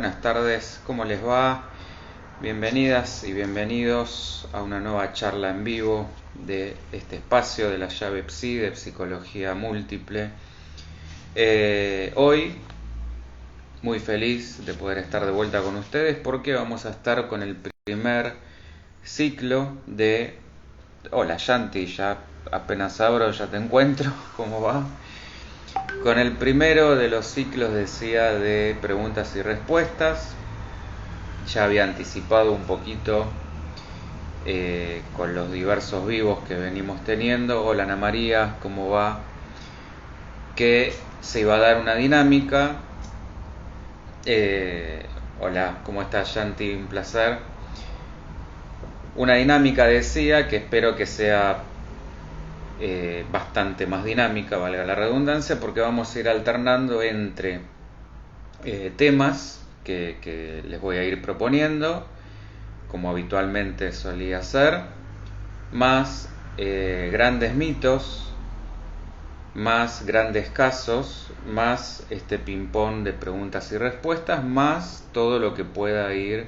Buenas tardes, ¿cómo les va? Bienvenidas y bienvenidos a una nueva charla en vivo de este espacio de la llave Psi, de psicología múltiple. Hoy, muy feliz de poder estar de vuelta con ustedes porque vamos a estar con el primer ciclo de... Hola Yanti, ya apenas abro, ya te encuentro, ¿cómo va? Con el primero de los ciclos, decía, de preguntas y respuestas. Ya había anticipado un poquito con los diversos vivos que venimos teniendo. Hola Ana María, ¿cómo va? Que se iba a dar una dinámica. Hola, ¿cómo estás Yanti? Un placer. Una dinámica, decía, que espero que sea bastante más dinámica, valga la redundancia, porque vamos a ir alternando entre temas que les voy a ir proponiendo, como habitualmente solía hacer, más grandes mitos, más grandes casos, más este ping-pong de preguntas y respuestas, más todo lo que pueda ir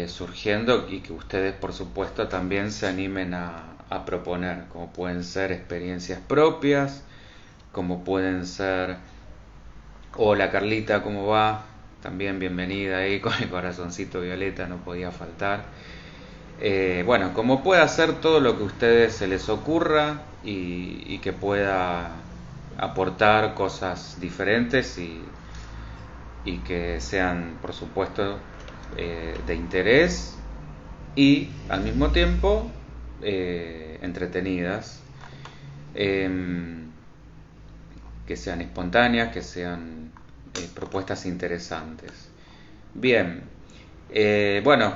surgiendo y que ustedes, por supuesto, también se animen a proponer, como pueden ser experiencias propias, como pueden ser... Hola Carlita, ¿cómo va? También bienvenida ahí con el corazoncito violeta, no podía faltar. Bueno, como pueda ser todo lo que a ustedes se les ocurra y que pueda aportar cosas diferentes y que sean, por supuesto, de interés y al mismo tiempo entretenidas, que sean espontáneas, que sean propuestas interesantes. Bien, bueno,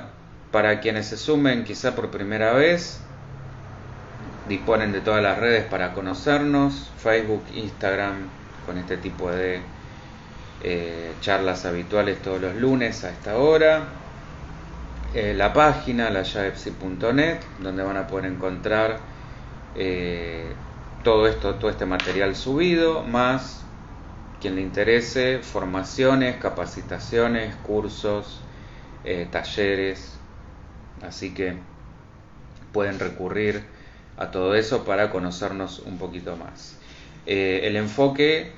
para quienes se sumen quizá por primera vez, disponen de todas las redes para conocernos: Facebook, Instagram, con este tipo de charlas habituales todos los lunes a esta hora. La página, layavepsi.net, donde van a poder encontrar todo este material subido, más, quien le interese, formaciones, capacitaciones, cursos, talleres. Así que pueden recurrir a todo eso para conocernos un poquito más. El enfoque,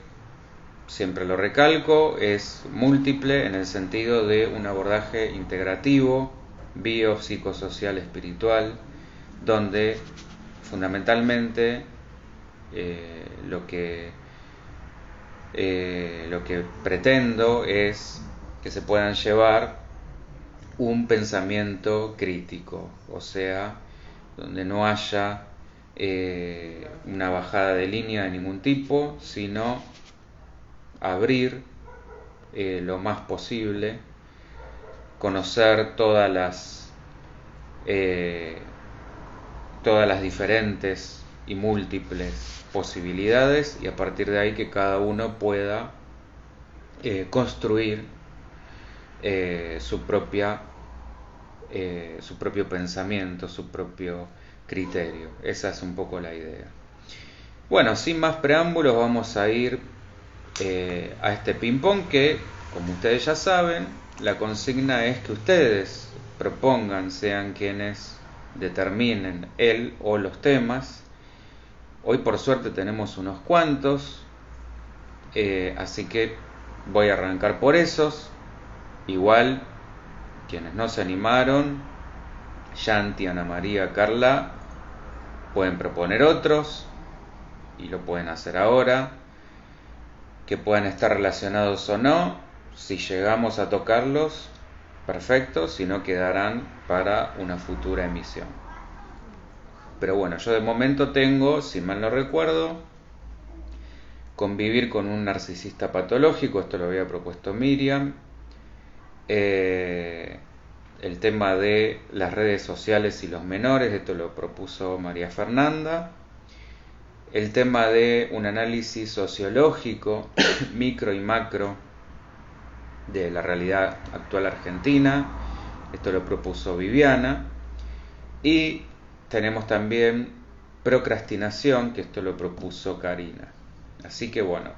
siempre lo recalco, es múltiple en el sentido de un abordaje integrativo, biopsicosocial, espiritual, donde fundamentalmente lo que pretendo es que se puedan llevar un pensamiento crítico, o sea, donde no haya una bajada de línea de ningún tipo, sino abrir lo más posible, conocer todas las diferentes y múltiples posibilidades, y a partir de ahí que cada uno pueda construir su propio pensamiento, su propio criterio. Esa es un poco la idea. Bueno, sin más preámbulos, vamos a ir a este ping-pong que, como ustedes ya saben, la consigna es que ustedes propongan, sean quienes determinen el o los temas. Hoy por suerte tenemos unos cuantos, así que voy a arrancar por esos. Igual, quienes no se animaron, Yanti, Ana María, Carla, pueden proponer otros y lo pueden hacer ahora, que puedan estar relacionados o no. Si llegamos a tocarlos, perfecto, si no, quedarán para una futura emisión. Pero bueno, yo de momento tengo, si mal no recuerdo, convivir con un narcisista patológico. Esto lo había propuesto Miriam. El tema de las redes sociales y los menores, esto lo propuso María Fernanda. El tema de un análisis sociológico, micro y macro, de la realidad actual argentina, esto lo propuso Viviana. Y tenemos también procrastinación, que esto lo propuso Karina. Así que bueno,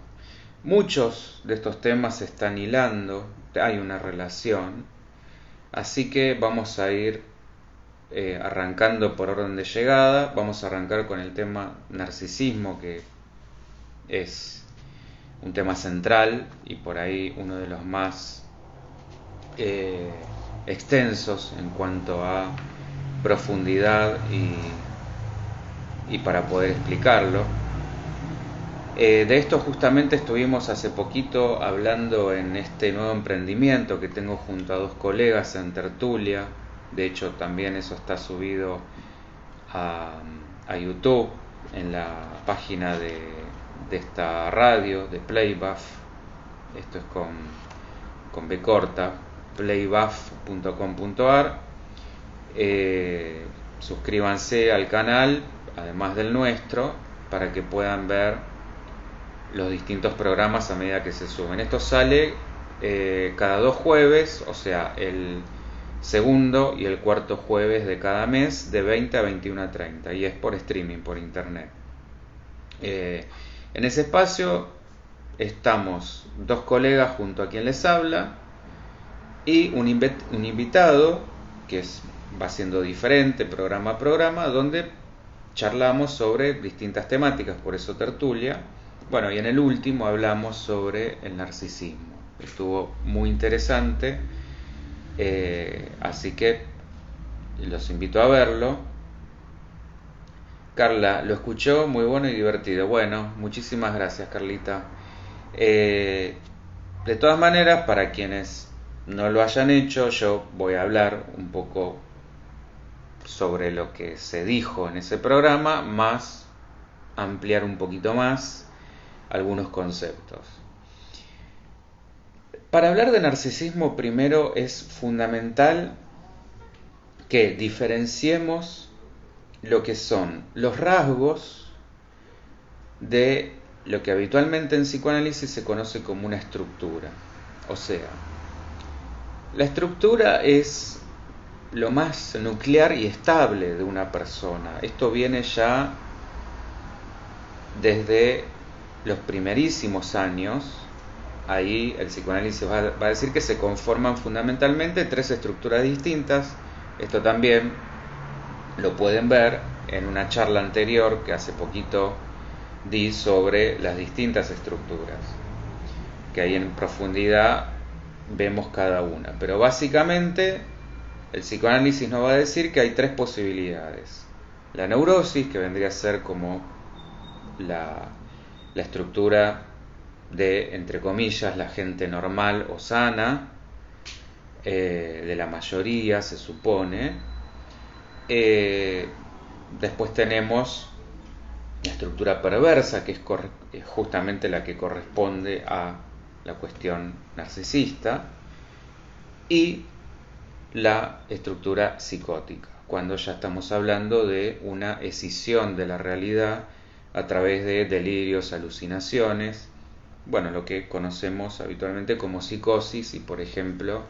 muchos de estos temas se están hilando hay una relación. Así que vamos a ir arrancando por orden de llegada. Vamos a arrancar con el tema narcisismo, que es un tema central y por ahí uno de los más extensos en cuanto a profundidad y para poder explicarlo. De esto justamente estuvimos hace poquito hablando en este nuevo emprendimiento que tengo junto a dos colegas en Tertulia. De hecho también eso está subido a YouTube en la página de esta radio de Playbuff. Esto es con B corta, playbuff.com.ar. Suscríbanse al canal, además del nuestro, para que puedan ver los distintos programas a medida que se suben. Esto sale cada 2 jueves, o sea, el segundo y el cuarto jueves de cada mes, de 20 a 21:30, y es por streaming, por internet. En ese espacio estamos 2 colegas junto a quien les habla y un invitado que va siendo diferente programa a programa, donde charlamos sobre distintas temáticas, por eso tertulia. Bueno, y en el último hablamos sobre el narcisismo. Estuvo muy interesante, así que los invito a verlo. Carla lo escuchó, muy bueno y divertido. Bueno, muchísimas gracias, Carlita. De todas maneras, para quienes no lo hayan hecho, yo voy a hablar un poco sobre lo que se dijo en ese programa, más ampliar un poquito más algunos conceptos. Para hablar de narcisismo, primero es fundamental que diferenciemos lo que son los rasgos de lo que habitualmente en psicoanálisis se conoce como una estructura. O sea, la estructura es lo más nuclear y estable de una persona. Esto viene ya desde los primerísimos años. Ahí el psicoanálisis va a decir que se conforman fundamentalmente 3 estructuras distintas. Esto también lo pueden ver en una charla anterior que hace poquito di sobre las distintas estructuras, que ahí en profundidad vemos cada una. Pero básicamente el psicoanálisis nos va a decir que hay 3 posibilidades. La neurosis, que vendría a ser como la estructura de, entre comillas, la gente normal o sana, de la mayoría se supone. Después tenemos la estructura perversa, que es justamente la que corresponde a la cuestión narcisista, y la estructura psicótica, cuando ya estamos hablando de una escisión de la realidad a través de delirios, alucinaciones, bueno, lo que conocemos habitualmente como psicosis, y por ejemplo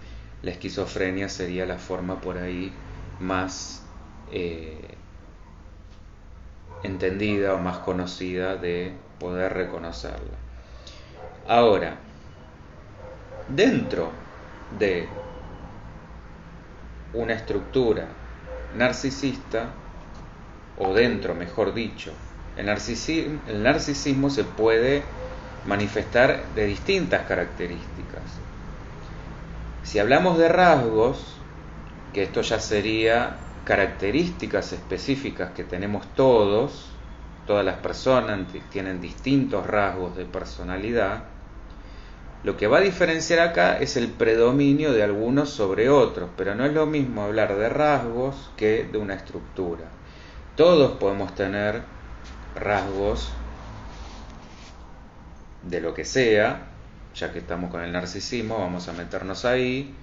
la esquizofrenia sería la forma por ahí más entendida o más conocida de poder reconocerla. Ahora, dentro de una estructura narcisista, o dentro, mejor dicho, el narcisismo se puede manifestar de distintas características. Si hablamos de rasgos, que esto ya sería características específicas que tenemos todas las personas tienen distintos rasgos de personalidad. Lo que va a diferenciar acá es el predominio de algunos sobre otros, pero no es lo mismo hablar de rasgos que de una estructura. Todos podemos tener rasgos de lo que sea, ya que estamos con el narcisismo, vamos a meternos ahí,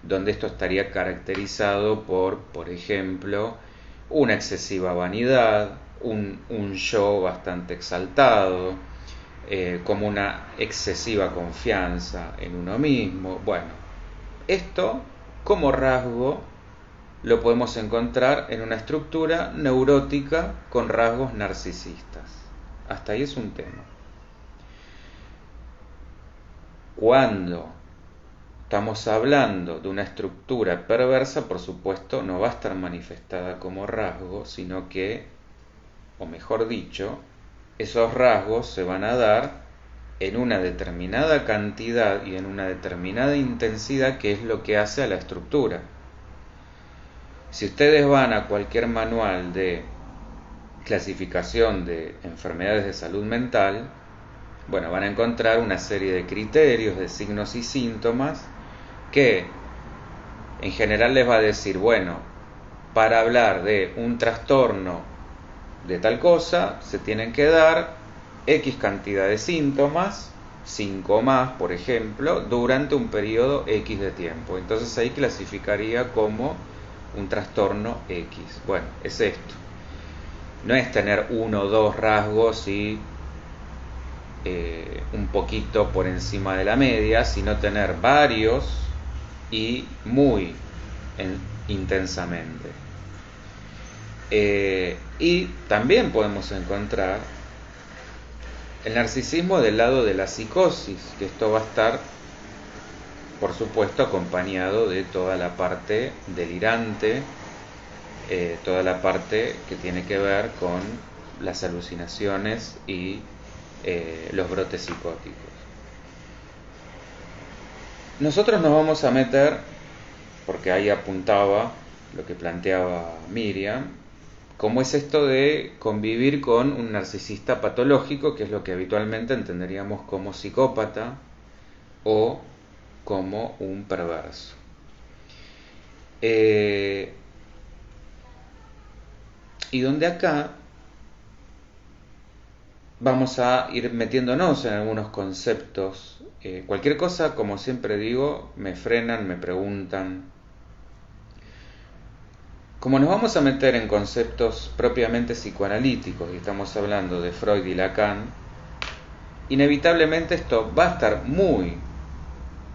donde esto estaría caracterizado por ejemplo, una excesiva vanidad, un yo bastante exaltado, como una excesiva confianza en uno mismo. Bueno, esto como rasgo lo podemos encontrar en una estructura neurótica con rasgos narcisistas. Hasta ahí es un tema. Cuando estamos hablando de una estructura perversa, por supuesto, no va a estar manifestada como rasgo, sino que, o mejor dicho, esos rasgos se van a dar en una determinada cantidad y en una determinada intensidad, que es lo que hace a la estructura. Si ustedes van a cualquier manual de clasificación de enfermedades de salud mental, bueno, van a encontrar una serie de criterios, de signos y síntomas que en general les va a decir, bueno, para hablar de un trastorno de tal cosa, se tienen que dar X cantidad de síntomas, 5 más, por ejemplo, durante un periodo X de tiempo. Entonces ahí clasificaría como un trastorno X. Bueno, es esto. No es tener 1 o 2 rasgos y un poquito por encima de la media, sino tener varios y muy intensamente. Y también podemos encontrar el narcisismo del lado de la psicosis, que esto va a estar, por supuesto, acompañado de toda la parte delirante, toda la parte que tiene que ver con las alucinaciones y los brotes psicóticos. Nosotros nos vamos a meter, porque ahí apuntaba lo que planteaba Miriam, cómo es esto de convivir con un narcisista patológico, que es lo que habitualmente entenderíamos como psicópata o como un perverso. Y donde acá vamos a ir metiéndonos en algunos conceptos. Cualquier cosa, como siempre digo, me frenan, me preguntan. Como nos vamos a meter en conceptos propiamente psicoanalíticos y estamos hablando de Freud y Lacan, inevitablemente esto va a estar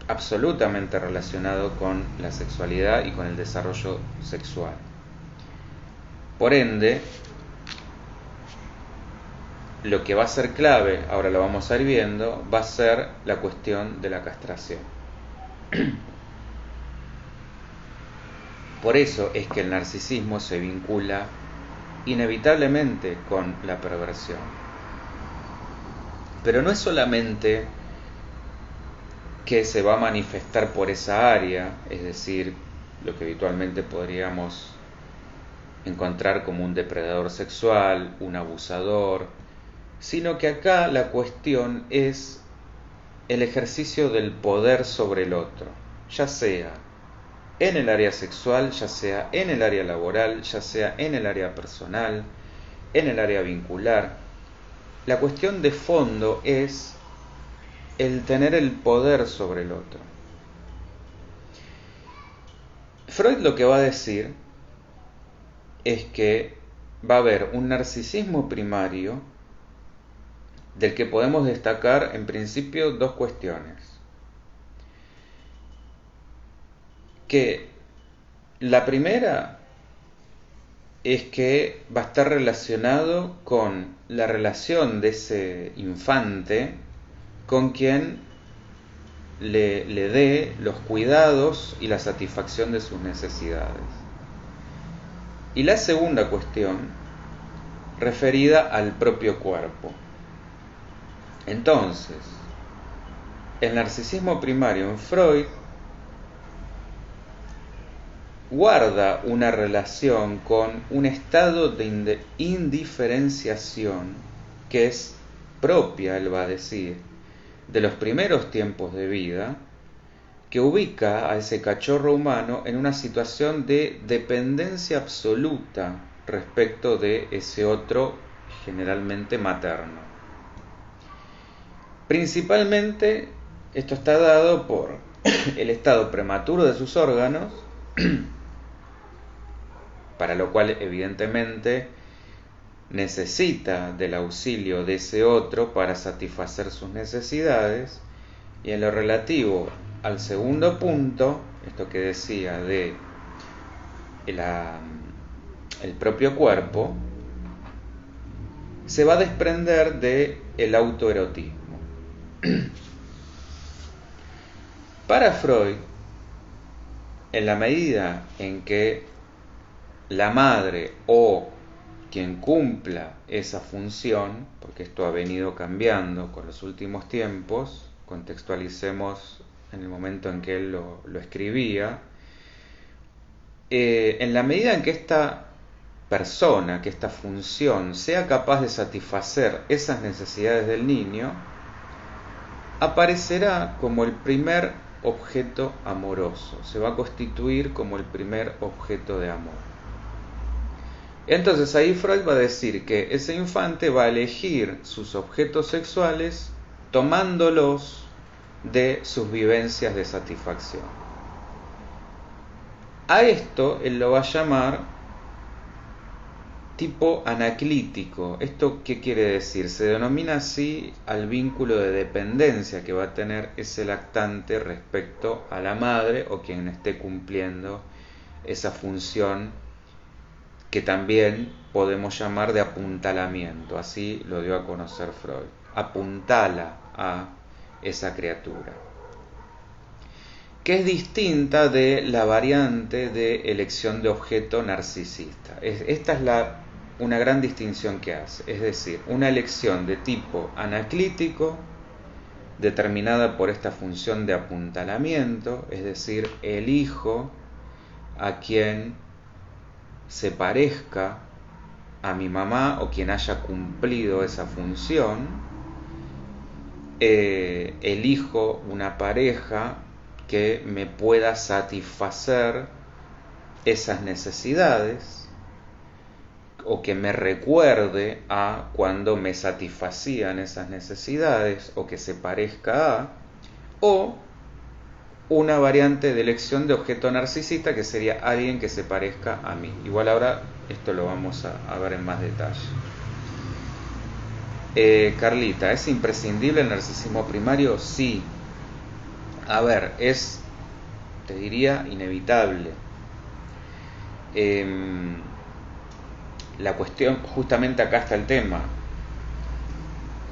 absolutamente relacionado con la sexualidad y con el desarrollo sexual. Por ende, lo que va a ser clave, ahora lo vamos a ir viendo, va a ser la cuestión de la castración. Por eso es que el narcisismo se vincula inevitablemente con la perversión. Pero no es solamente que se va a manifestar por esa área, es decir, lo que habitualmente podríamos encontrar como un depredador sexual, un abusador, sino que acá la cuestión es el ejercicio del poder sobre el otro, ya sea en el área sexual, ya sea en el área laboral, ya sea en el área personal, en el área vincular. La cuestión de fondo es el tener el poder sobre el otro. Freud lo que va a decir es que va a haber un narcisismo primario del que podemos destacar en principio 2 cuestiones. Que la primera es que va a estar relacionado con la relación de ese infante con quien le dé los cuidados y la satisfacción de sus necesidades. Y la segunda cuestión, referida al propio cuerpo. Entonces, el narcisismo primario en Freud guarda una relación con un estado de indiferenciación que es propia, él va a decir, de los primeros tiempos de vida, que ubica a ese cachorro humano en una situación de dependencia absoluta respecto de ese otro, generalmente materno. Principalmente esto está dado por el estado prematuro de sus órganos, para lo cual evidentemente necesita del auxilio de ese otro para satisfacer sus necesidades. Y en lo relativo al segundo punto, esto que decía de el propio cuerpo, se va a desprender del autoerotismo. Para Freud, en la medida en que la madre o quien cumpla esa función, porque esto ha venido cambiando con los últimos tiempos, contextualicemos en el momento en que él lo escribía, en la medida en que esta persona, que esta función sea capaz de satisfacer esas necesidades del niño, aparecerá como el primer objeto amoroso, se va a constituir como el primer objeto de amor. Entonces ahí Freud va a decir que ese infante va a elegir sus objetos sexuales tomándolos de sus vivencias de satisfacción. A esto él lo va a llamar tipo anaclítico. ¿Esto qué quiere decir? Se denomina así al vínculo de dependencia que va a tener ese lactante respecto a la madre o quien esté cumpliendo esa función que también podemos llamar de apuntalamiento. Así lo dio a conocer Freud. Apuntala a esa criatura, que es distinta de la variante de elección de objeto narcisista. Esta es una gran distinción que hace, es decir, una elección de tipo anaclítico determinada por esta función de apuntalamiento, es decir, elijo a quien se parezca a mi mamá o quien haya cumplido esa función, elijo una pareja que me pueda satisfacer esas necesidades o que me recuerde a cuando me satisfacían esas necesidades o que se parezca a, o una variante de elección de objeto narcisista que sería alguien que se parezca a mí. Igual ahora esto lo vamos a ver en más detalle. Carlita, ¿es imprescindible el narcisismo primario? Sí. A ver, te diría, inevitable. La cuestión, justamente acá está el tema.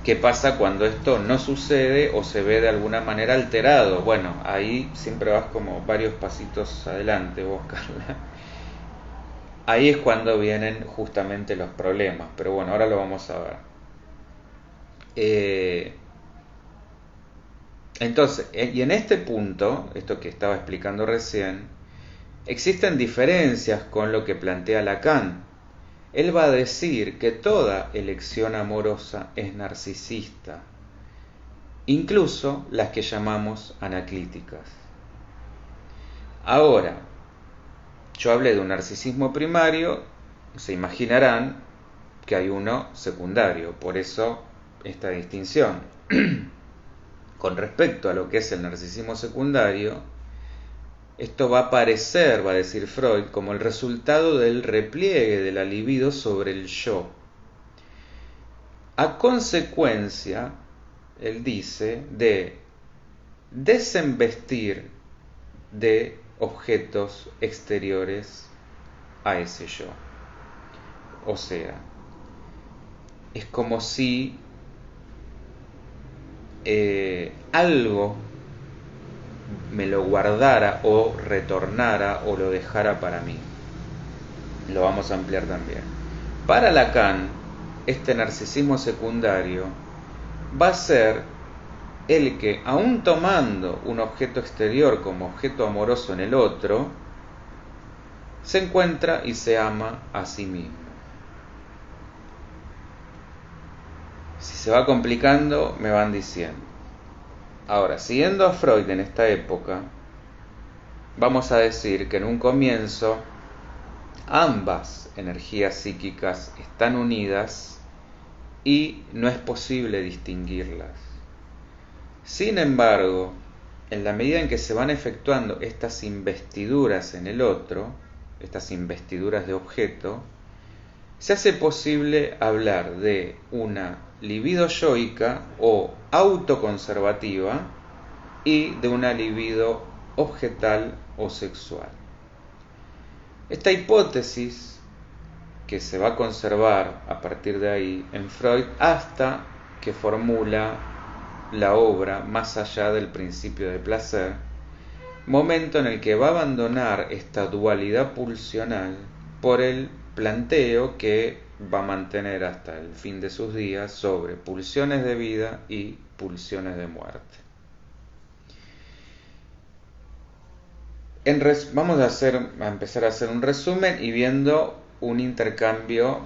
¿Qué pasa cuando esto no sucede o se ve de alguna manera alterado? Bueno, ahí siempre vas como varios pasitos adelante vos, Carla. Ahí es cuando vienen justamente los problemas, pero bueno, ahora lo vamos a ver. Entonces, y en este punto, esto que estaba explicando recién, existen diferencias con lo que plantea Lacan. Él va a decir que toda elección amorosa es narcisista, incluso las que llamamos anaclíticas. Ahora, yo hablé de un narcisismo primario, se imaginarán que hay uno secundario, por eso esta distinción. Con respecto a lo que es el narcisismo secundario, esto va a aparecer, va a decir Freud, como el resultado del repliegue de la libido sobre el yo. A consecuencia, él dice, de desembestir de objetos exteriores a ese yo. O sea, es como si algo me lo guardara o retornara o lo dejara para mí. Lo vamos a ampliar también. Para Lacan, este narcisismo secundario va a ser el que, aun tomando un objeto exterior como objeto amoroso en el otro, se encuentra y se ama a sí mismo. Si se va complicando, me van diciendo. Ahora, siguiendo a Freud en esta época, vamos a decir que en un comienzo ambas energías psíquicas están unidas y no es posible distinguirlas. Sin embargo, en la medida en que se van efectuando estas investiduras en el otro, estas investiduras de objeto, se hace posible hablar de una libido yoica o autoconservativa y de una libido objetal o sexual. Esta hipótesis que se va a conservar a partir de ahí en Freud hasta que formula la obra Más allá del principio de placer, momento en el que va a abandonar esta dualidad pulsional por el planteo que va a mantener hasta el fin de sus días sobre pulsiones de vida y pulsiones de muerte. Vamos a empezar a hacer un resumen y viendo un intercambio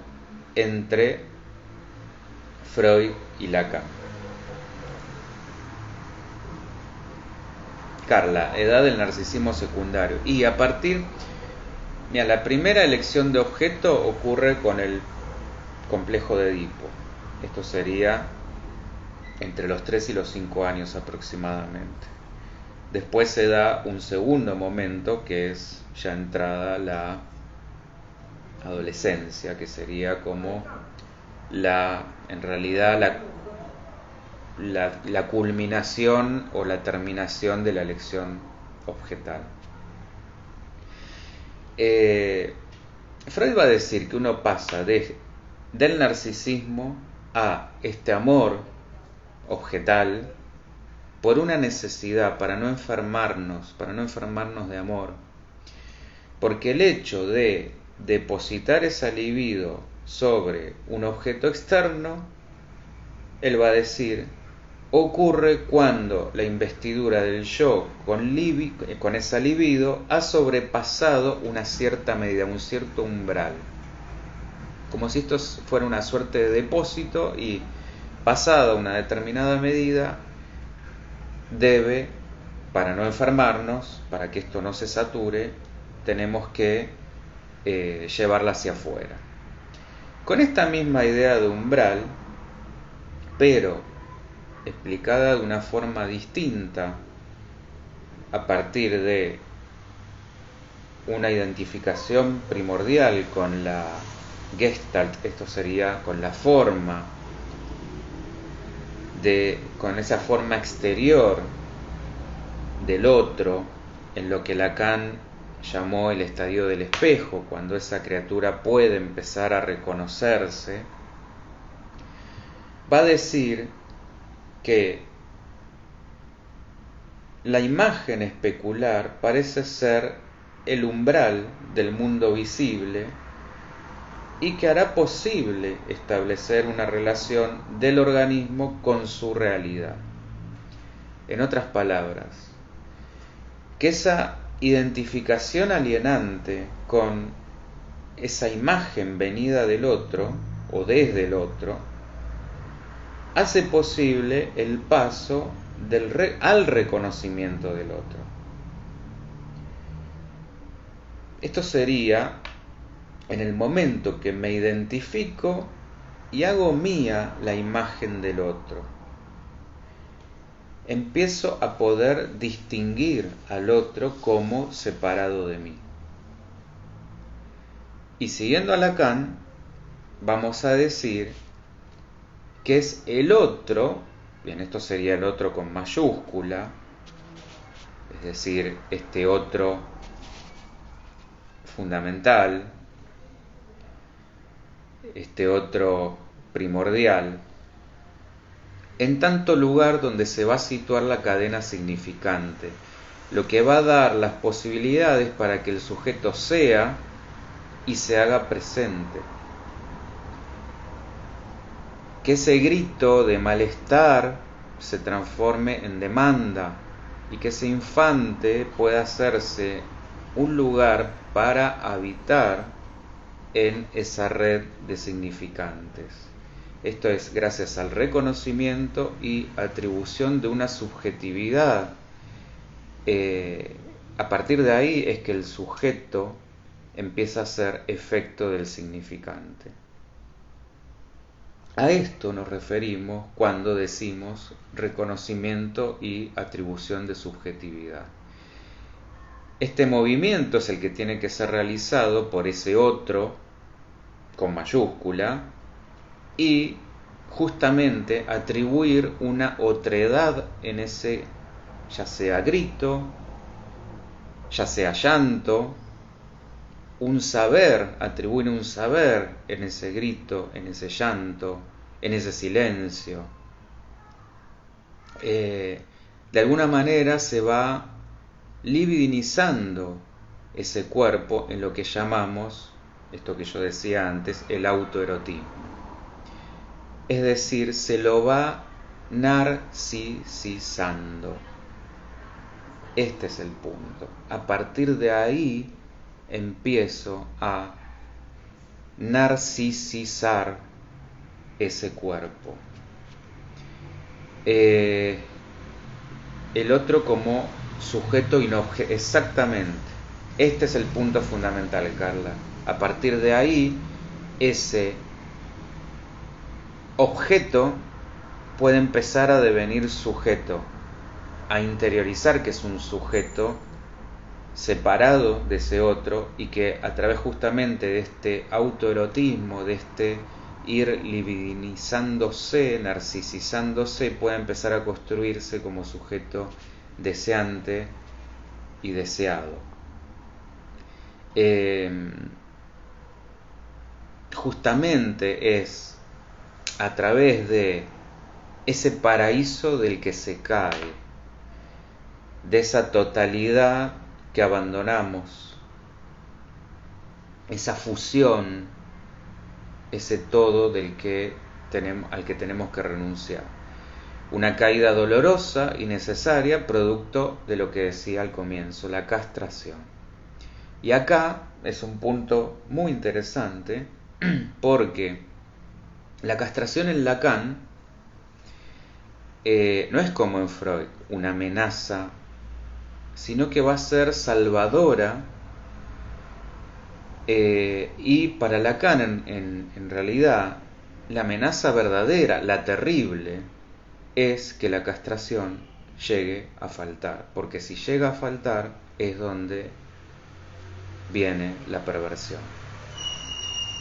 entre Freud y Lacan. Carla, edad del narcisismo secundario. Y a partir, mira, la primera elección de objeto ocurre con el complejo de Edipo. Esto sería entre los 3 y los 5 años aproximadamente. Después se da un segundo momento que es ya entrada la adolescencia, que sería como en realidad la culminación o la terminación de la elección objetal. Freud va a decir que uno pasa del narcisismo a este amor objetal por una necesidad para no enfermarnos de amor, porque el hecho de depositar esa libido sobre un objeto externo, él va a decir, ocurre cuando la investidura del yo con esa libido ha sobrepasado una cierta medida, un cierto umbral, como si esto fuera una suerte de depósito y pasada una determinada medida debe, para no enfermarnos, para que esto no se sature, tenemos que llevarla hacia afuera. Con esta misma idea de umbral, pero explicada de una forma distinta, a partir de una identificación primordial con la Gestalt, esto sería con la forma, con esa forma exterior del otro, en lo que Lacan llamó el estadio del espejo, cuando esa criatura puede empezar a reconocerse, va a decir que la imagen especular parece ser el umbral del mundo visible y que hará posible establecer una relación del organismo con su realidad. En otras palabras, que esa identificación alienante con esa imagen venida del otro o desde el otro hace posible el paso al reconocimiento del otro. Esto sería en el momento que me identifico y hago mía la imagen del otro. Empiezo a poder distinguir al otro como separado de mí. Y siguiendo a Lacan, vamos a decir que es el otro, bien, esto sería el otro con mayúscula, es decir, este otro fundamental, este otro primordial, en tanto lugar donde se va a situar la cadena significante, lo que va a dar las posibilidades para que el sujeto sea y se haga presente. Que ese grito de malestar se transforme en demanda y que ese infante pueda hacerse un lugar para habitar en esa red de significantes. Esto es gracias al reconocimiento y atribución de una subjetividad. A partir de ahí es que el sujeto empieza a ser efecto del significante. A esto nos referimos cuando decimos reconocimiento y atribución de subjetividad. Este movimiento es el que tiene que ser realizado por ese otro con mayúscula y justamente atribuir una otredad en ese, ya sea grito, ya sea llanto, un saber, atribuir un saber en ese grito, en ese llanto, en ese silencio. De alguna manera se va libidinizando ese cuerpo en lo que llamamos, esto que yo decía antes, el autoerotismo. Es decir, se lo va narcisizando. Este es el punto. A partir de ahí empiezo a narcisizar ese cuerpo. El otro como sujeto inobjeto. Exactamente. Este es el punto fundamental, Carla. A partir de ahí, ese objeto puede empezar a devenir sujeto, a interiorizar que es un sujeto separado de ese otro y que a través justamente de este autoerotismo, de este ir libidinizándose, narcisizándose, puede empezar a construirse como sujeto deseante y deseado. Justamente es a través de ese paraíso del que se cae, de esa totalidad que abandonamos, esa fusión, ese todo al que tenemos que renunciar. Una caída dolorosa y necesaria, producto de lo que decía al comienzo, la castración. Y acá es un punto muy interesante, porque la castración en Lacan no es como en Freud, una amenaza, sino que va a ser salvadora, y para Lacan en realidad la amenaza verdadera, la terrible, es que la castración llegue a faltar, porque si llega a faltar es donde viene la perversión.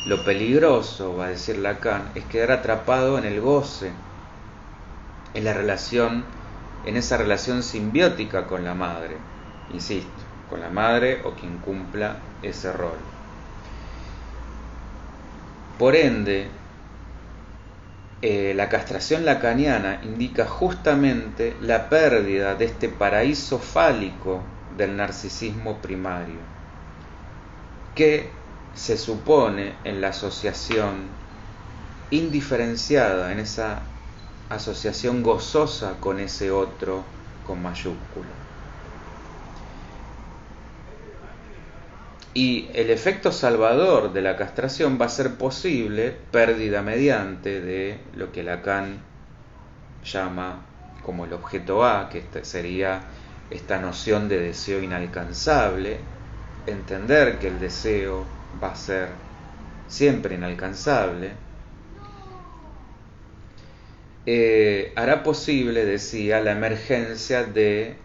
Lo peligroso, va a decir Lacan, es quedar atrapado en el goce, en la relación, en esa relación simbiótica con la madre, insisto, con la madre o quien cumpla ese rol. Por ende, la castración lacaniana indica justamente la pérdida de este paraíso fálico del narcisismo primario, que se supone en la asociación indiferenciada, en esa asociación gozosa con ese otro con mayúscula. Y el efecto salvador de la castración va a ser posible, pérdida mediante de lo que Lacan llama como el objeto A, que sería esta noción de deseo inalcanzable, entender que el deseo va a ser siempre inalcanzable, hará posible, decía, la emergencia de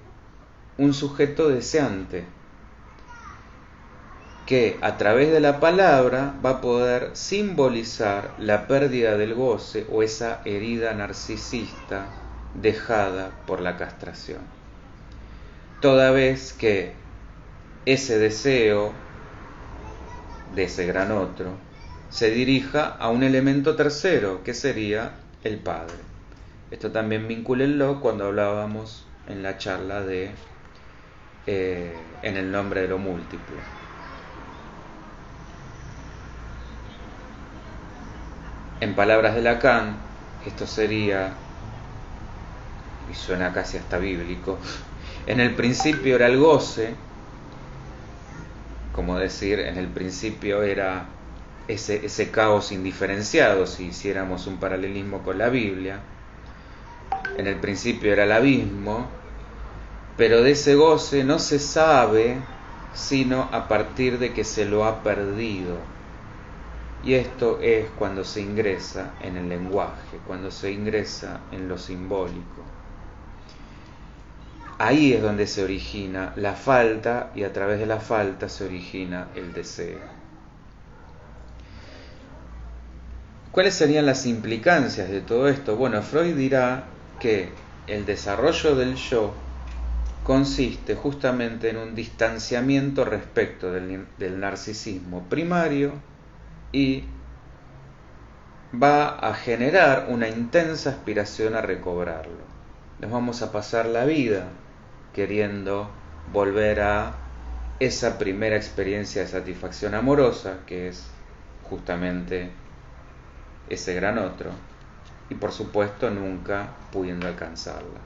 un sujeto deseante, que a través de la palabra va a poder simbolizar la pérdida del goce o esa herida narcisista dejada por la castración. Toda vez que ese deseo de ese gran otro se dirija a un elemento tercero, que sería el padre. Esto también vincúlenlo cuando hablábamos en la charla de en el nombre de lo múltiple. En palabras de Lacan, esto sería, y suena casi hasta bíblico, en el principio era el goce, como decir, en el principio era ese caos indiferenciado, si hiciéramos un paralelismo con la Biblia. En el principio era el abismo, pero de ese goce no se sabe sino a partir de que se lo ha perdido. Y esto es cuando se ingresa en el lenguaje, cuando se ingresa en lo simbólico. Ahí es donde se origina la falta y a través de la falta se origina el deseo. ¿Cuáles serían las implicancias de todo esto? Bueno, Freud dirá que el desarrollo del yo consiste justamente en un distanciamiento respecto del narcisismo primario y va a generar una intensa aspiración a recobrarlo. Nos vamos a pasar la vida queriendo volver a esa primera experiencia de satisfacción amorosa, que es justamente ese gran otro, y por supuesto nunca pudiendo alcanzarla.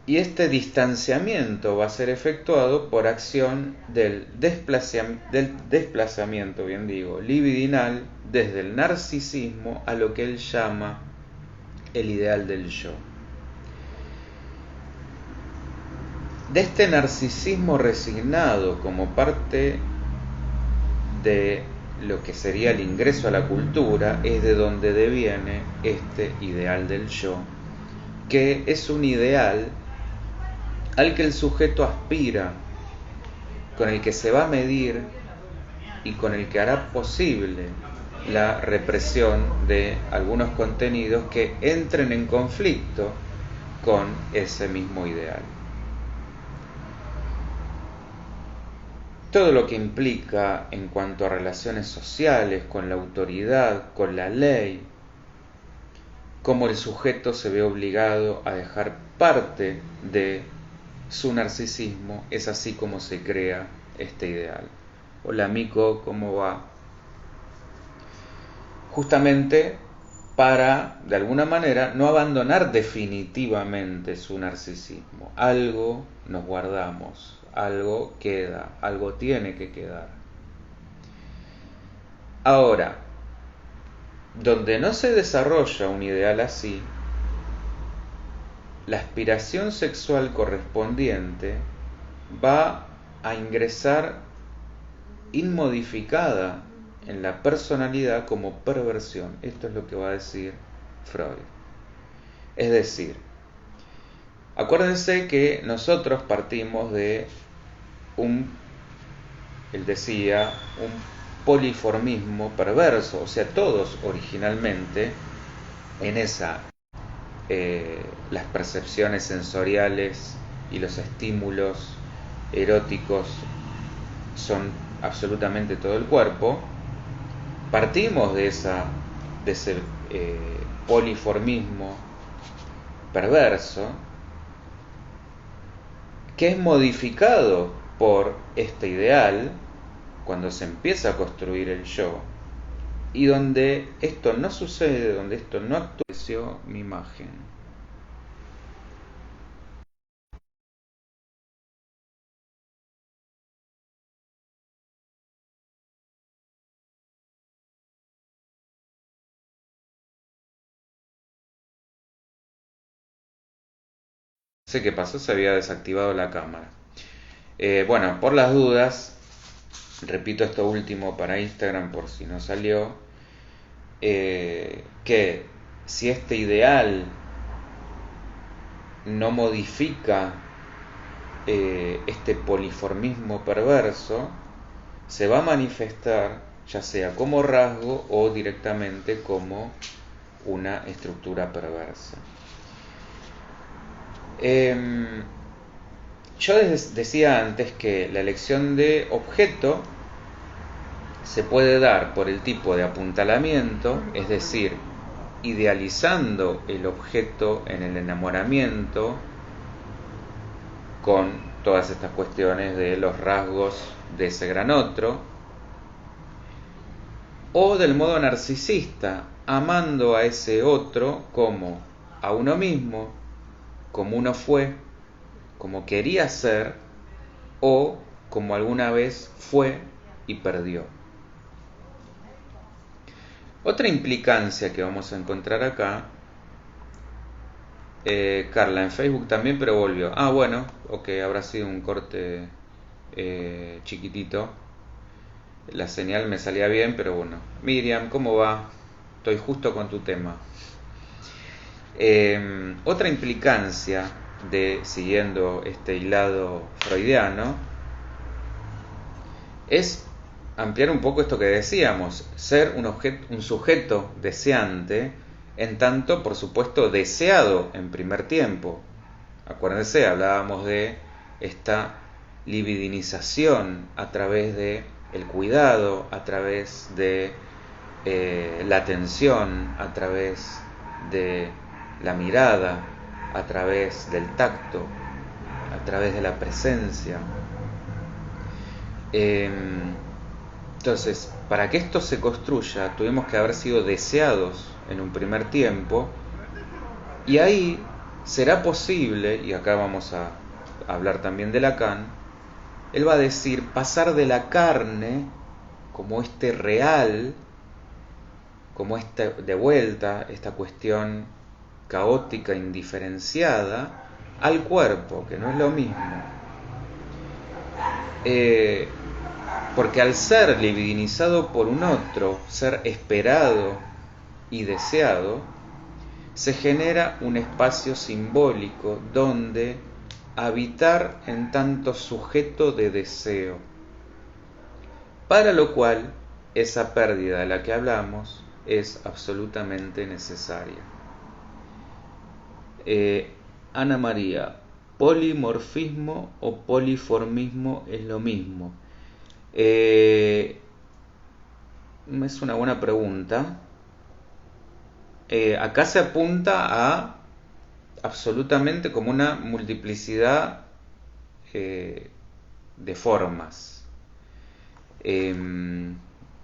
Y este distanciamiento va a ser efectuado por acción del desplazamiento, bien digo, libidinal, desde el narcisismo a lo que él llama el ideal del yo. De este narcisismo resignado como parte de lo que sería el ingreso a la cultura es de donde deviene este ideal del yo, que es un ideal al que el sujeto aspira, con el que se va a medir y con el que hará posible la represión de algunos contenidos que entren en conflicto con ese mismo ideal. Todo lo que implica en cuanto a relaciones sociales, con la autoridad, con la ley, cómo el sujeto se ve obligado a dejar parte de su narcisismo, es así como se crea este ideal. Hola Mico, ¿cómo va? Justamente para, de alguna manera, no abandonar definitivamente su narcisismo. Algo nos guardamos, algo queda, algo tiene que quedar. Ahora, donde no se desarrolla un ideal así, la aspiración sexual correspondiente va a ingresar inmodificada en la personalidad como perversión. Esto es lo que va a decir Freud. Es decir, acuérdense que nosotros partimos de él decía, un poliformismo perverso, o sea, todos originalmente en esa las percepciones sensoriales y los estímulos eróticos son absolutamente todo el cuerpo. Partimos de ese poliformismo perverso que es modificado por este ideal cuando se empieza a construir el yo, y donde esto no sucede, donde esto no actúa. Mi imagen. No sé qué pasó, se había desactivado la cámara. Bueno, por las dudas, repito esto último para Instagram por si no salió, que si este ideal no modifica este poliformismo perverso, se va a manifestar ya sea como rasgo o directamente como una estructura perversa. Yo decía antes que la elección de objeto se puede dar por el tipo de apuntalamiento, es decir, idealizando el objeto en el enamoramiento con todas estas cuestiones de los rasgos de ese gran otro, o del modo narcisista, amando a ese otro como a uno mismo, como uno fue, como quería ser, o como alguna vez fue y perdió. Otra implicancia que vamos a encontrar acá, Carla, en Facebook también, pero volvió. Ah, bueno, ok, habrá sido un corte chiquitito. La señal me salía bien, pero bueno. Miriam, ¿cómo va? Estoy justo con tu tema. Otra implicancia de, siguiendo este hilado freudiano, es ampliar un poco esto que decíamos, ser un sujeto deseante, en tanto, por supuesto, deseado en primer tiempo. Acuérdense, hablábamos de esta libidinización a través de el cuidado, a través de la atención, a través de la mirada, a través del tacto, a través de la presencia. Entonces, para que esto se construya, tuvimos que haber sido deseados en un primer tiempo, y ahí será posible, y acá vamos a hablar también de Lacan, él va a decir pasar de la carne como este real, como de vuelta, esta cuestión caótica, indiferenciada, al cuerpo, que no es lo mismo. Porque al ser libidinizado por un otro, ser esperado y deseado, se genera un espacio simbólico donde habitar en tanto sujeto de deseo, para lo cual esa pérdida de la que hablamos es absolutamente necesaria. Ana María, ¿polimorfismo o poliformismo es lo mismo? Es una buena pregunta. Acá se apunta a absolutamente como una multiplicidad de formas.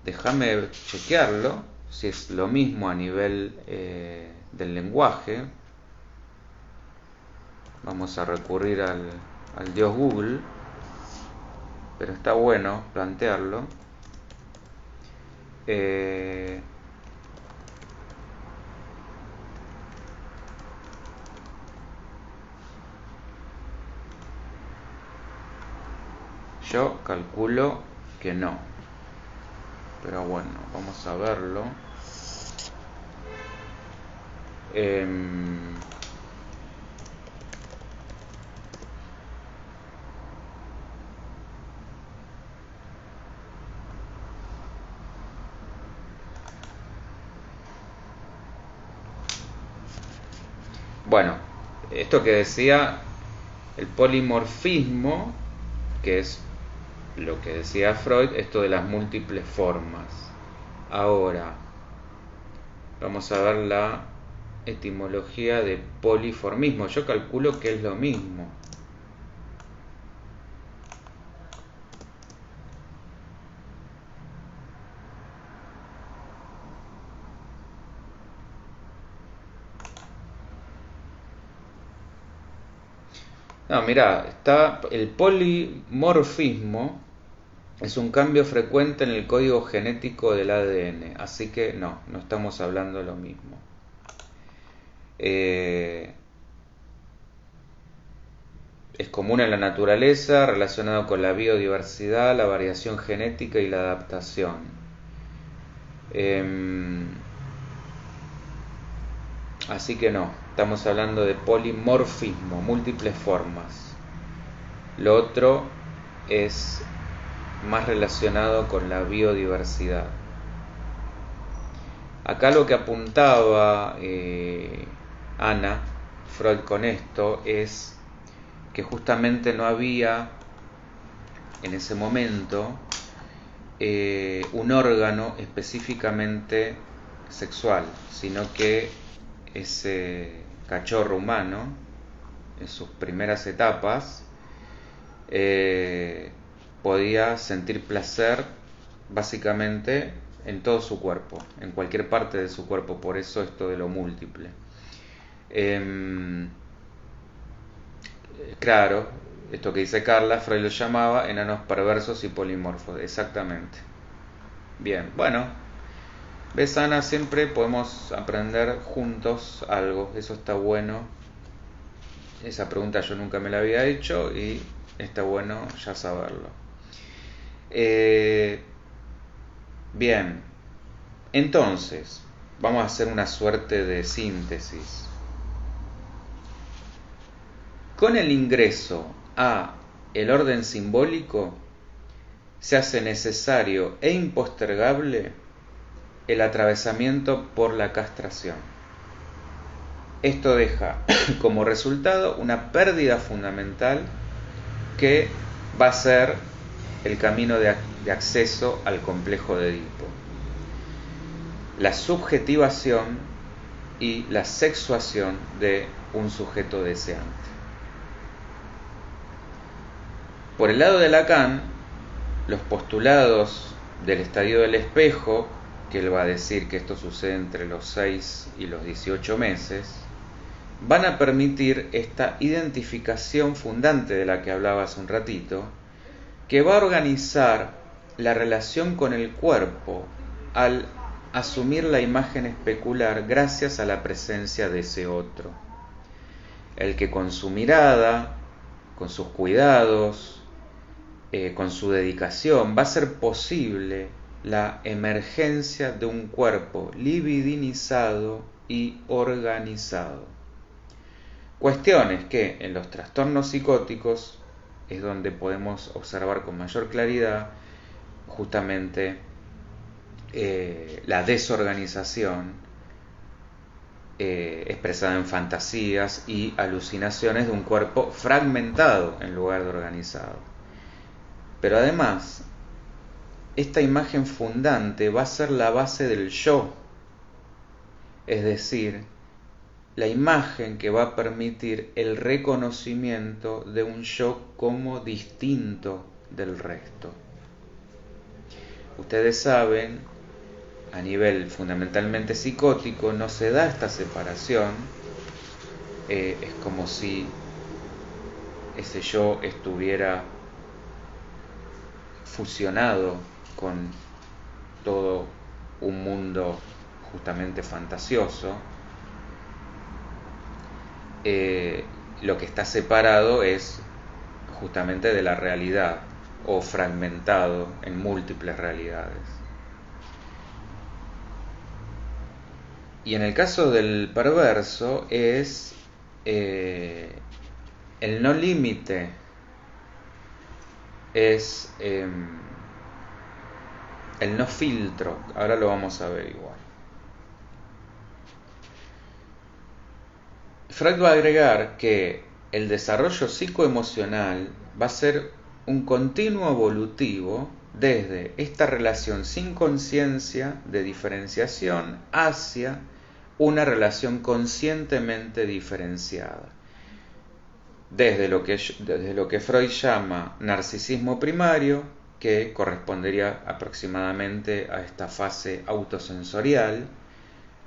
Déjame chequearlo, si es lo mismo a nivel del lenguaje. Vamos a recurrir al dios Google, pero está bueno plantearlo. Yo calculo que no, pero bueno, vamos a verlo. Bueno, esto que decía el polimorfismo, que es lo que decía Freud, esto de las múltiples formas. Ahora, vamos a ver la etimología de poliformismo. Yo calculo que es lo mismo. No, mirá, está el polimorfismo, es un cambio frecuente en el código genético del ADN, así que no estamos hablando de lo mismo. Es común en la naturaleza, relacionado con la biodiversidad, la variación genética y la adaptación. Así que no, estamos hablando de polimorfismo, múltiples formas. Lo otro es más relacionado con la biodiversidad. Acá lo que apuntaba Ana Freud con esto es que justamente no había en ese momento un órgano específicamente sexual, sino que ese cachorro humano en sus primeras etapas podía sentir placer básicamente en todo su cuerpo, en cualquier parte de su cuerpo, por eso esto de lo múltiple. Claro, esto que dice Carla, Freud lo llamaba enanos perversos y polimorfos, exactamente. Bien, bueno, ves Ana, siempre podemos aprender juntos algo, eso está bueno. Esa pregunta yo nunca me la había hecho y está bueno ya saberlo. Bien, entonces, vamos a hacer una suerte de síntesis. Con el ingreso a el orden simbólico, se hace necesario e impostergable el atravesamiento por la castración. Esto deja como resultado una pérdida fundamental que va a ser el camino de acceso al complejo de Edipo. La subjetivación y la sexuación de un sujeto deseante. Por el lado de Lacan, los postulados del estadio del espejo, que él va a decir que esto sucede entre los 6 y los 18 meses, van a permitir esta identificación fundante de la que hablaba hace un ratito, que va a organizar la relación con el cuerpo al asumir la imagen especular gracias a la presencia de ese otro. El que con su mirada, con sus cuidados, con su dedicación, va a ser posible la emergencia de un cuerpo libidinizado y organizado. Cuestiones que en los trastornos psicóticos es donde podemos observar con mayor claridad justamente la desorganización expresada en fantasías y alucinaciones de un cuerpo fragmentado en lugar de organizado. Pero además, esta imagen fundante va a ser la base del yo, es decir, la imagen que va a permitir el reconocimiento de un yo como distinto del resto. Ustedes saben, a nivel fundamentalmente psicótico, no se da esta separación, es como si ese yo estuviera fusionado con todo un mundo justamente fantasioso. Lo que está separado es justamente de la realidad, o fragmentado en múltiples realidades. Y en el caso del perverso es el no límite, es el no filtro. Ahora lo vamos a ver igual. Freud va a agregar que el desarrollo psicoemocional va a ser un continuo evolutivo desde esta relación sin conciencia de diferenciación hacia una relación conscientemente diferenciada. Desde lo que Freud llama narcisismo primario, que correspondería aproximadamente a esta fase autosensorial,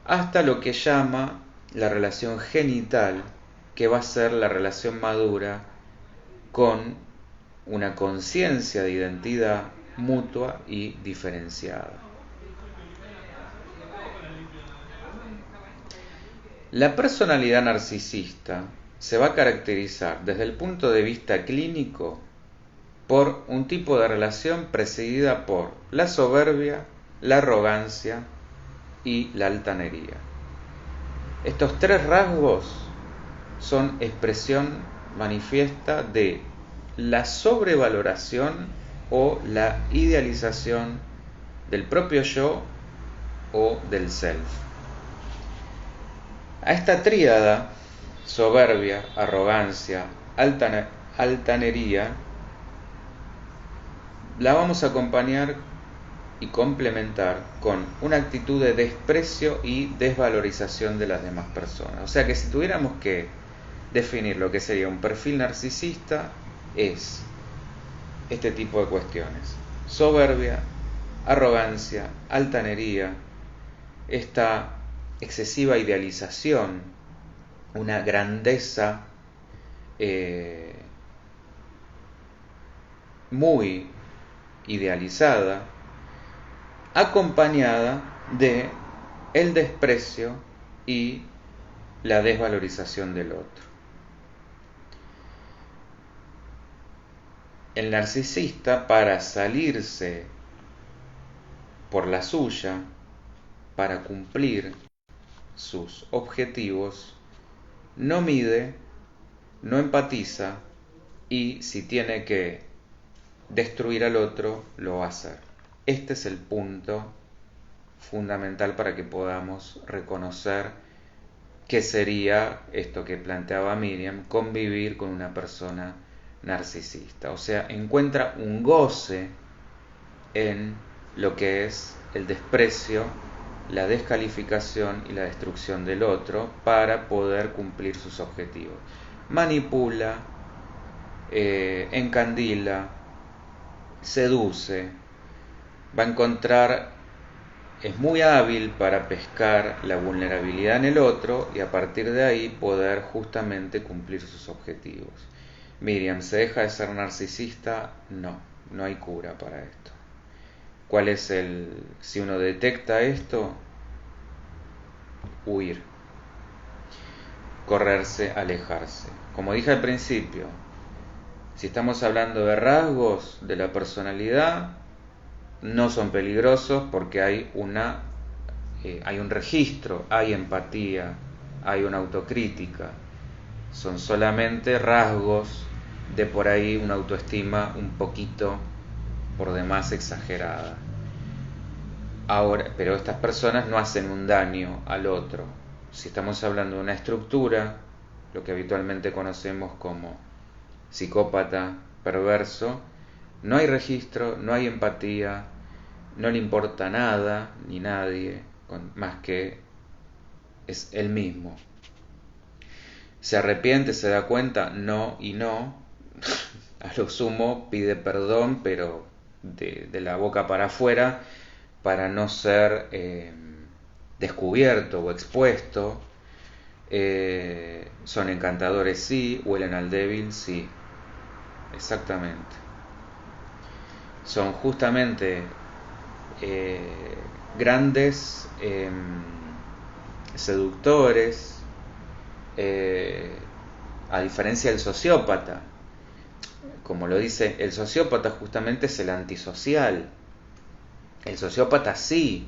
hasta lo que llama la relación genital, que va a ser la relación madura con una conciencia de identidad mutua y diferenciada. La personalidad narcisista se va a caracterizar desde el punto de vista clínico por un tipo de relación precedida por la soberbia, la arrogancia y la altanería. Estos tres rasgos son expresión manifiesta de la sobrevaloración o la idealización del propio yo o del self. A esta tríada, soberbia, arrogancia, altanería, la vamos a acompañar y complementar con una actitud de desprecio y desvalorización de las demás personas. O sea que si tuviéramos que definir lo que sería un perfil narcisista, es este tipo de cuestiones: soberbia, arrogancia, altanería, esta excesiva idealización, una grandeza muy idealizada, acompañada de el desprecio y la desvalorización del otro. El narcisista, para salirse por la suya, para cumplir sus objetivos, no mide, no empatiza y si tiene que destruir al otro, lo va a hacer. Este es el punto fundamental para que podamos reconocer qué sería esto que planteaba Miriam, convivir con una persona narcisista. O sea, encuentra un goce en lo que es el desprecio, la descalificación y la destrucción del otro para poder cumplir sus objetivos. Manipula, encandila, seduce, va a encontrar, es muy hábil para pescar la vulnerabilidad en el otro y a partir de ahí poder justamente cumplir sus objetivos. Miriam, ¿se deja de ser narcisista? No, no hay cura para esto. ¿Cuál es si uno detecta esto? Huir, correrse, alejarse. Como dije al principio, si estamos hablando de rasgos de la personalidad, no son peligrosos porque hay un registro, hay empatía, hay una autocrítica. Son solamente rasgos de por ahí una autoestima un poquito por demás exagerada. Ahora, pero estas personas no hacen un daño al otro. Si estamos hablando de una estructura, lo que habitualmente conocemos como psicópata perverso, no hay registro, no hay empatía, no le importa nada ni nadie, más que es él mismo. ¿Se arrepiente, se da cuenta? No y no. A lo sumo pide perdón, pero de la boca para afuera, para no ser descubierto o expuesto. Son encantadores, sí. Huelen al débil, sí. Exactamente. Son justamente grandes seductores, a diferencia del sociópata. Como lo dice, el sociópata justamente es el antisocial. El sociópata sí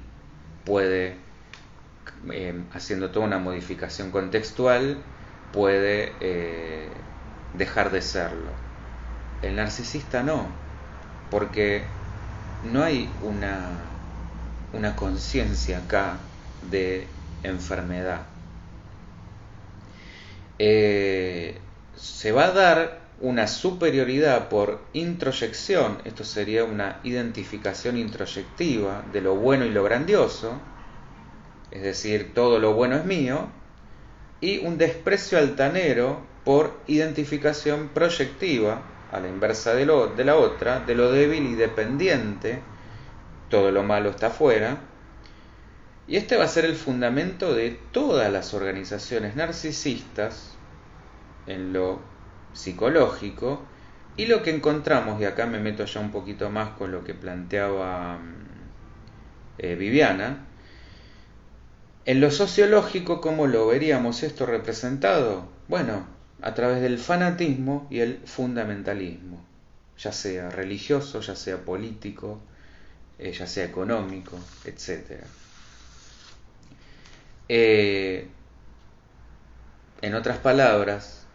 puede, haciendo toda una modificación contextual, puede dejar de serlo. El narcisista no, porque no hay una conciencia acá de enfermedad. Se va a dar una superioridad por introyección, esto sería una identificación introyectiva de lo bueno y lo grandioso, es decir, todo lo bueno es mío, y un desprecio altanero por identificación proyectiva, a la inversa de la otra, de lo débil y dependiente, todo lo malo está afuera. Y este va a ser el fundamento de todas las organizaciones narcisistas en lo psicológico, y lo que encontramos, y acá me meto ya un poquito más con lo que planteaba Viviana, en lo sociológico, ¿cómo lo veríamos esto representado? Bueno, a través del fanatismo y el fundamentalismo, ya sea religioso, ya sea político, ya sea económico, etc. En otras palabras,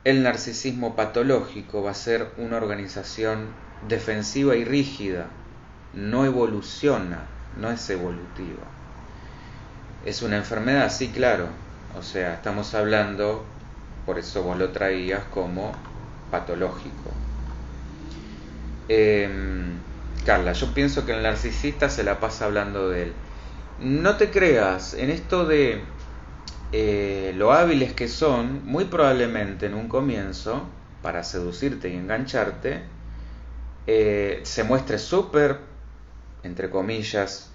el narcisismo patológico va a ser una organización defensiva y rígida, no evoluciona, no es evolutiva. ¿Es una enfermedad? Sí, claro. O sea, estamos hablando, por eso vos lo traías como patológico. Carla, yo pienso que el narcisista se la pasa hablando de él. No te creas, en esto de lo hábiles que son, muy probablemente en un comienzo, para seducirte y engancharte, se muestre súper, entre comillas,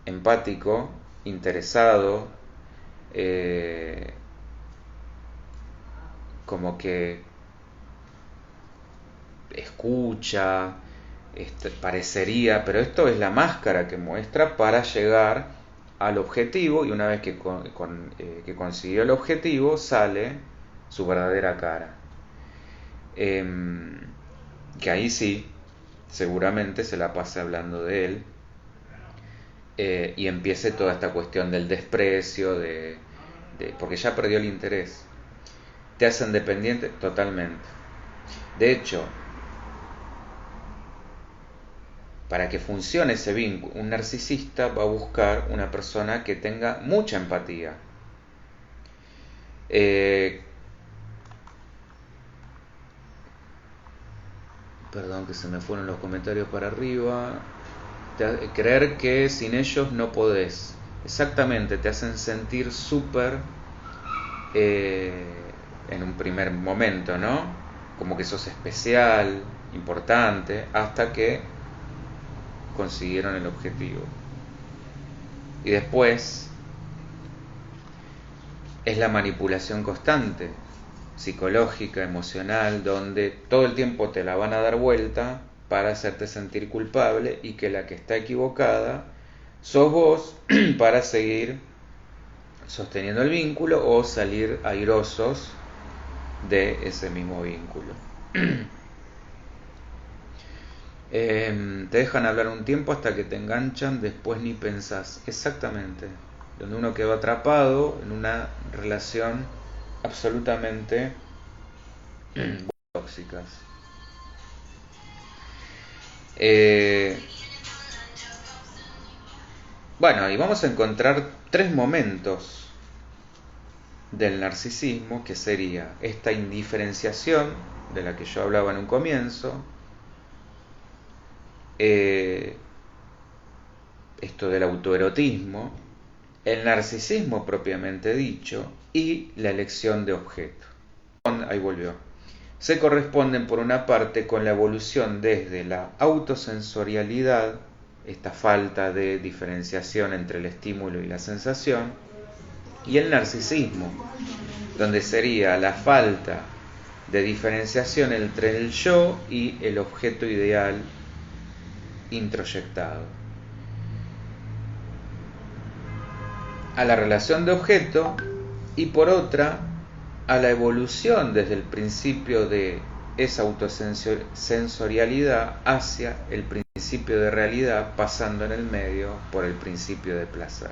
empático, interesado, como que escucha, parecería, pero esto es la máscara que muestra para llegar al objetivo, y una vez que consiguió el objetivo sale su verdadera cara, que ahí sí seguramente se la pase hablando de él, y empiece toda esta cuestión del desprecio, porque ya perdió el interés. Te hacen dependiente totalmente. De hecho, para que funcione ese vínculo, un narcisista va a buscar una persona que tenga mucha empatía. Perdón que se me fueron los comentarios para arriba. Creer que sin ellos no podés. Exactamente, te hacen sentir súper en un primer momento, ¿no? como que sos especial, importante, hasta que consiguieron el objetivo. Y después es la manipulación constante, psicológica, emocional, donde todo el tiempo te la van a dar vuelta para hacerte sentir culpable y que la que está equivocada sos vos para seguir sosteniendo el vínculo o salir airosos de ese mismo vínculo. Te dejan hablar un tiempo hasta que te enganchan, después ni pensás. Exactamente. Donde uno quedó atrapado en una relación absolutamente tóxicas. Bueno, y vamos a encontrar 3 momentos del narcisismo, que sería esta indiferenciación de la que yo hablaba en un comienzo, esto del autoerotismo, el narcisismo propiamente dicho y la elección de objeto. Ahí volvió. Se corresponden por una parte con la evolución desde la autosensorialidad, esta falta de diferenciación entre el estímulo y la sensación, y el narcisismo, donde sería la falta de diferenciación entre el yo y el objeto ideal introyectado. A la relación de objeto y por otra a la evolución desde el principio de esa autosensorialidad hacia el principio de realidad, pasando en el medio por el principio de placer.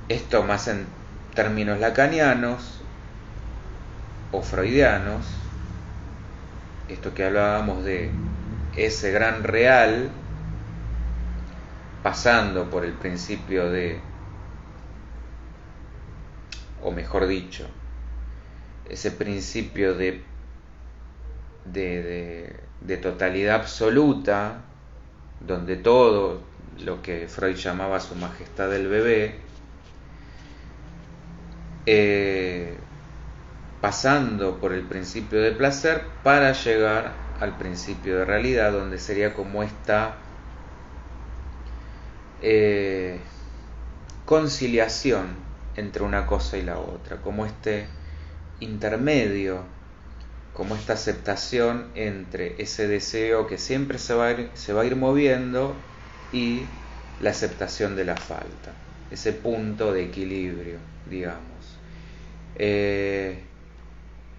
Esto más en términos lacanianos o freudianos, esto que hablábamos de ese gran real pasando por el principio de, o mejor dicho, ese principio de totalidad absoluta, donde todo lo que Freud llamaba su majestad del bebé, pasando por el principio de placer para llegar al principio de realidad, donde sería como esta conciliación entre una cosa y la otra, como este intermedio, como esta aceptación entre ese deseo que siempre se va a ir moviendo y la aceptación de la falta, ese punto de equilibrio, digamos.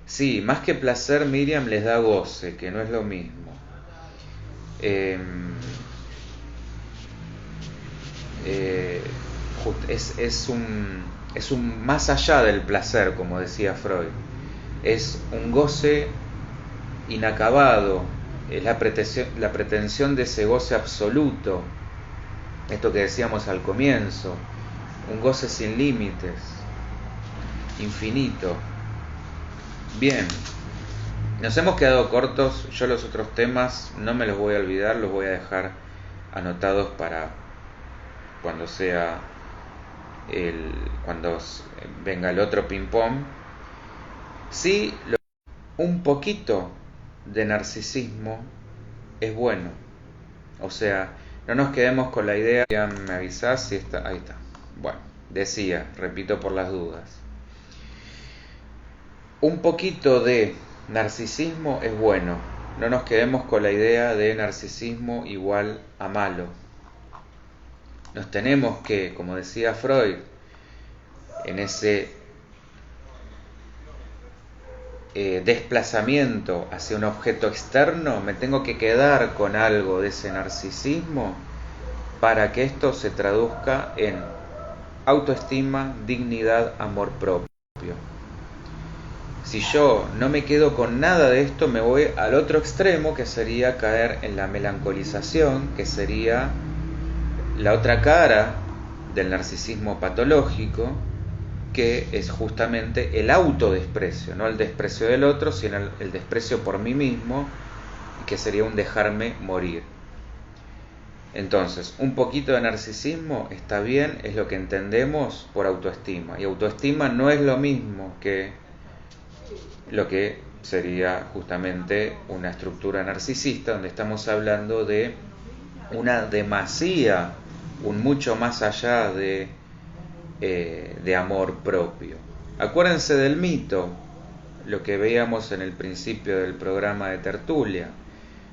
Sí, más que placer, Miriam, les da goce, que no es lo mismo. Es un más allá del placer, como decía Freud. Es un goce inacabado, es la pretensión de ese goce absoluto, esto que decíamos al comienzo, un goce sin límites, infinito. Bien, nos hemos quedado cortos. Yo los otros temas no me los voy a olvidar, los voy a dejar anotados para cuando cuando venga el otro ping pong. Sí, un poquito de narcisismo es bueno. O sea, no nos quedemos con la idea. Ya me avisás si está. Ahí está. Bueno, decía, repito por las dudas. Un poquito de narcisismo es bueno. No nos quedemos con la idea de narcisismo igual a malo. Nos tenemos que, como decía Freud, en ese desplazamiento hacia un objeto externo, me tengo que quedar con algo de ese narcisismo para que esto se traduzca en autoestima, dignidad, amor propio. Si yo no me quedo con nada de esto, me voy al otro extremo, que sería caer en la melancolización, que sería la otra cara del narcisismo patológico, que es justamente el autodesprecio, no el desprecio del otro, sino el desprecio por mí mismo, que sería un dejarme morir. Entonces, un poquito de narcisismo está bien, es lo que entendemos por autoestima. Y autoestima no es lo mismo que lo que sería justamente una estructura narcisista, donde estamos hablando de una demasía, un mucho más allá de amor propio. Acuérdense del mito, lo que veíamos en el principio del programa de Tertulia.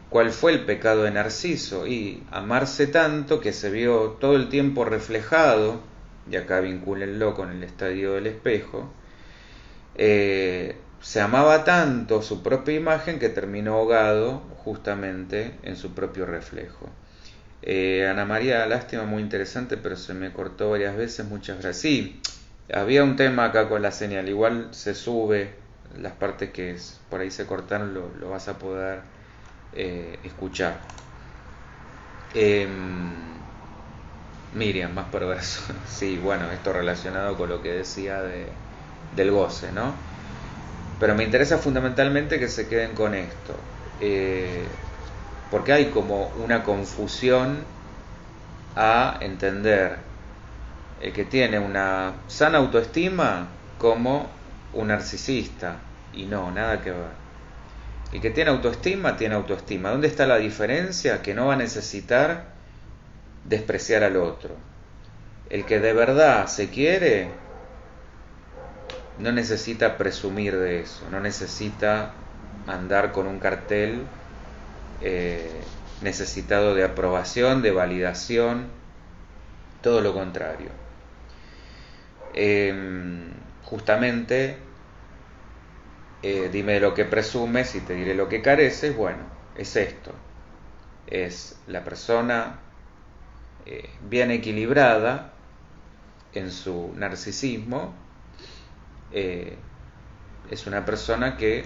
¿Cuál fue el pecado de Narciso? Y amarse tanto que se vio todo el tiempo reflejado, y acá vincúlenlo con el estadio del espejo, se amaba tanto su propia imagen que terminó ahogado justamente en su propio reflejo. Ana María, lástima, muy interesante, pero se me cortó varias veces, muchas gracias. Sí, había un tema acá con la señal, igual se sube, las partes que por ahí se cortaron lo vas a poder escuchar. Miriam, más perverso. Sí, bueno, esto relacionado con lo que decía del goce, ¿no? Pero me interesa fundamentalmente que se queden con esto, porque hay como una confusión a entender el que tiene una sana autoestima como un narcisista, y no, nada que ver. El que tiene autoestima, tiene autoestima. ¿Dónde está la diferencia? Que no va a necesitar despreciar al otro. El que de verdad se quiere, no necesita presumir de eso, no necesita andar con un cartel necesitado de aprobación, de validación, todo lo contrario. Justamente, dime lo que presumes y te diré lo que careces. Bueno, es esto, es la persona bien equilibrada en su narcisismo, es una persona que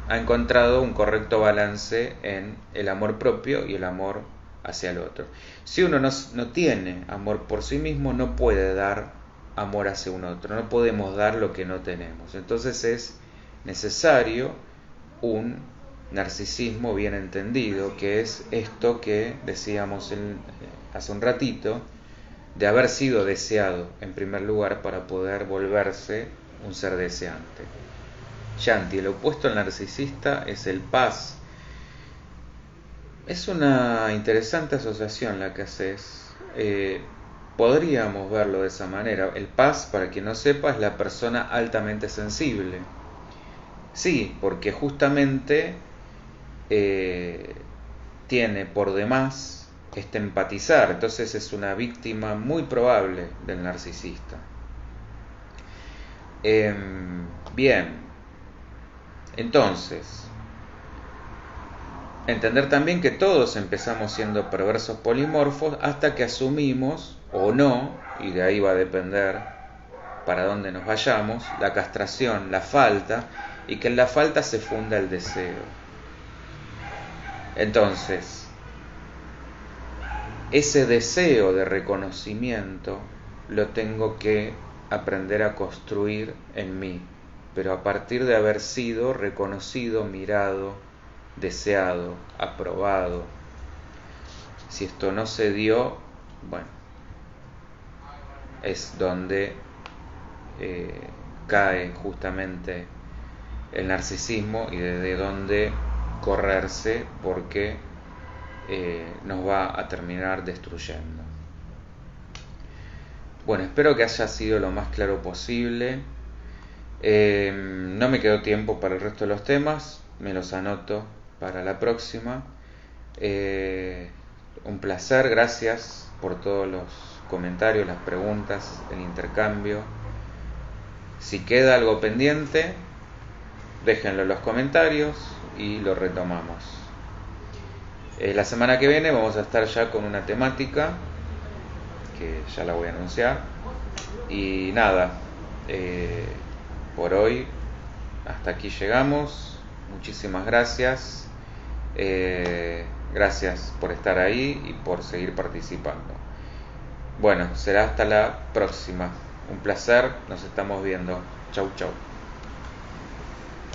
ha encontrado un correcto balance en el amor propio y el amor hacia el otro. Si uno no tiene amor por sí mismo, no puede dar amor hacia un otro, no podemos dar lo que no tenemos. Entonces es necesario un narcisismo bien entendido, que es esto que decíamos hace un ratito, de haber sido deseado en primer lugar para poder volverse un ser deseante. Shanti, el opuesto al narcisista es el paz. Es una interesante asociación la que haces. Podríamos verlo de esa manera. El paz, para quien no sepa, es la persona altamente sensible. Sí, porque justamente tiene por demás empatizar, entonces es una víctima muy probable del narcisista. Bien, entonces, entender también que todos empezamos siendo perversos polimorfos hasta que asumimos o no, y de ahí va a depender para dónde nos vayamos, la castración, la falta, y que en la falta se funda el deseo. Entonces, ese deseo de reconocimiento lo tengo que aprender a construir en mí, pero a partir de haber sido reconocido, mirado, deseado, aprobado. Si esto no se dio, bueno, es donde cae justamente el narcisismo y desde donde correrse, porque nos va a terminar destruyendo. Bueno, espero que haya sido lo más claro posible. No me quedó tiempo para el resto de los temas, me los anoto para la próxima. Un placer, gracias por todos los comentarios, las preguntas, el intercambio. Si queda algo pendiente, déjenlo en los comentarios y lo retomamos. La semana que viene vamos a estar ya con una temática que ya la voy a anunciar. Y nada, por hoy hasta aquí llegamos. Muchísimas gracias. Gracias por estar ahí y por seguir participando. Bueno, será hasta la próxima. Un placer, nos estamos viendo. Chau, chau.